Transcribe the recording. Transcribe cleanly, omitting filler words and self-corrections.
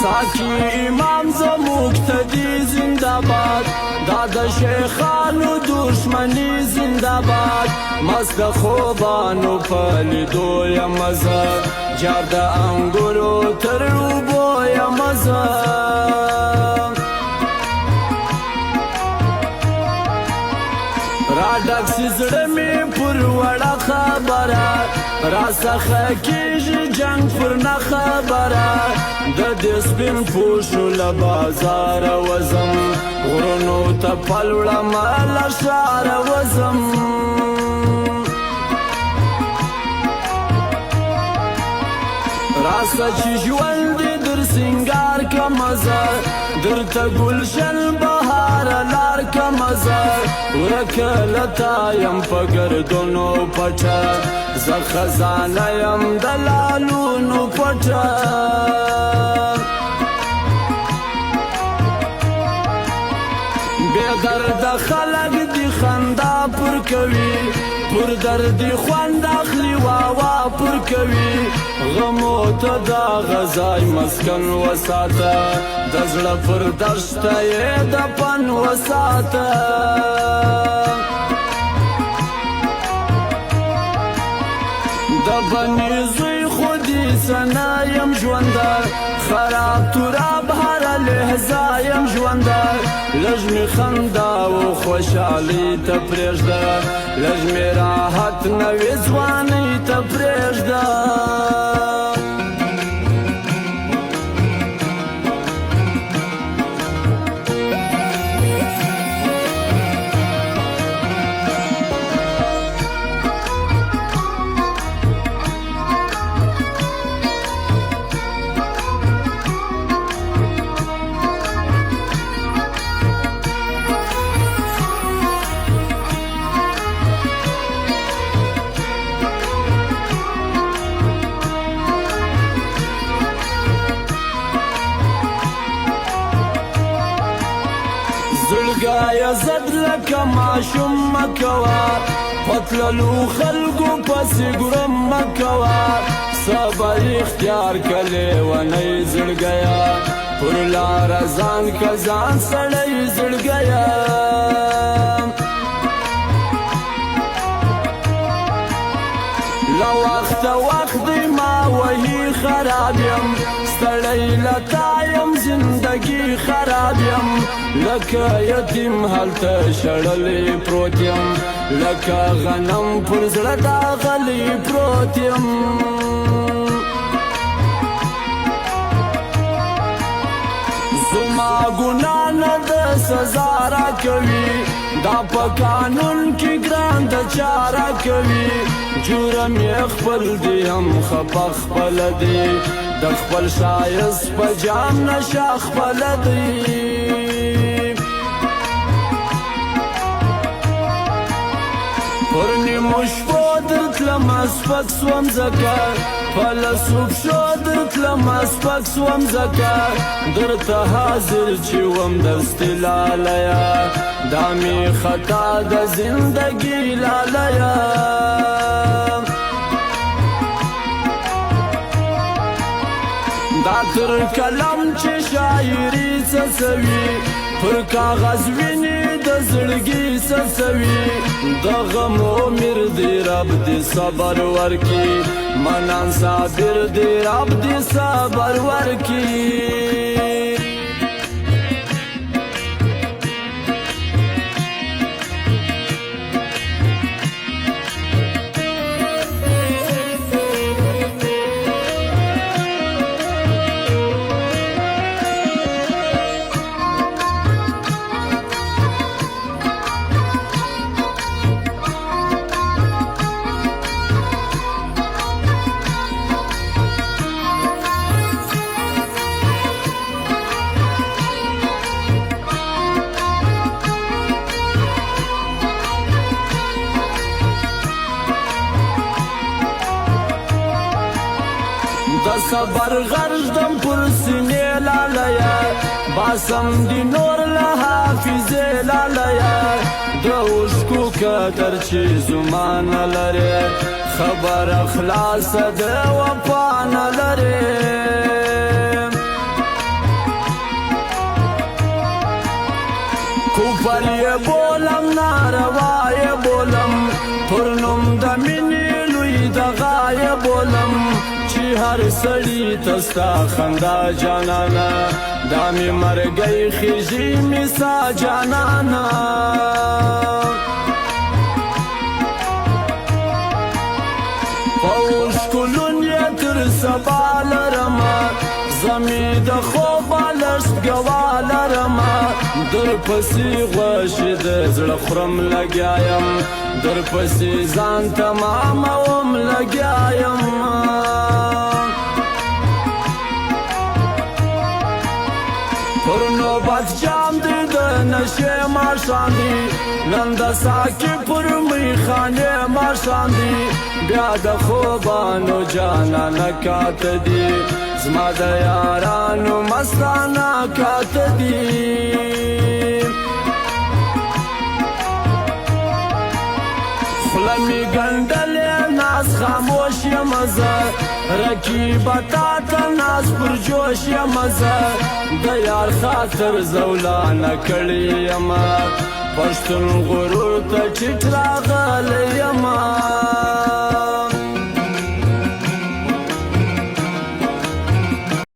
ساکی امام زموقتدی زنداباد دا د شیخانو دشمنی زنداباد مست خوبانو پلیدو یمزه جار د انګورو تر اوبو یمزه را ډک سي زړه مې پر وړه خبره راڅخه کېږي جنګ پر نه خبره د دې سپین پوشو له بازاره وځم غرونو ته پل وړمه له ښاره وځم راسه چې ژوند دې در سینګار که مزه درته ګلشن بهاره لار که مزه ورکه له تا یم په ګردونو پټه زه خزانه یم د لالونو پټه بې درده خلک دې خندا پر کوي پر دردی خوند اخلي واوا پر کوي غمو ته دا غذای مسکن وساته د زړه پر دشته یې د پن وساته د بني زوی خودي سنا یم ژونده خراب تراب هره لحظه یم ژونده لږ مې خندا و خوشحالي ته پرېږده لږ مې راحت نوې ځوانۍ ته پرېږده زړګایه زد لکه ماشوم مه کوه پتللو خلکو پسې ګورم مه کوه صبر اختیار که لیونی زړګیه پر لاره ځان که ځان سړی زړګیه له وخته وخت دی ما وهي خراب یم ستړی له تا یم زندګي خراب یم لکه یتیم هلته شړلی پروت یم لکه غنم پر زړه داغلی پروت یم زما ګناه نه ده سزا راکوي دا په قانون کې ګران د چاره کوي جرم یې خپل دی هم خپه خپله دی د خپل ښایست په جام نشه خپله دی پر نیمو شپو درتلمه سپک سوم ځکه په لسو پښو درتلمه سپک سوم ځکه درته حاضر چې وم دستي لالیه دا مې خطا د زندګي لالیه دا تر کلم چې شاعري څڅوي پر کاغذ ویني د زړګي څڅوي د غم عمر دی رب دې صبر ورکي منان صابر دی رب دې صبر ورکي د صبر غرض دم پر سینې لالیه باسم دی نور له حافظې لالیه د اوښکو قدر چې زما نه لرې خبره خلاصه د وفا نه لرې عالم چې هر سړی تستا خندا جانانا دا می مرګي خېږي می سا جانانا پوش کلون یې تر سبا لرما زمی د خوب لست ګوا لرما در پسې غوښې د زړه خورم لګیایم در پسې ځان تماموم لګیایم پر نوبت جام دی د نشې ماښام دی نن د ساقي پر میخانې ماښام دی بیا د خوبانو جانانه کاته دی زما د یارانو مستانه کاته دی خوله می ګنډلې ناز خاموش یم زه رقیبه تا ته ناز پر جوش یم زه د یار خاطر زولانه کړې یم پښتون غرور ته چټ راغلی یم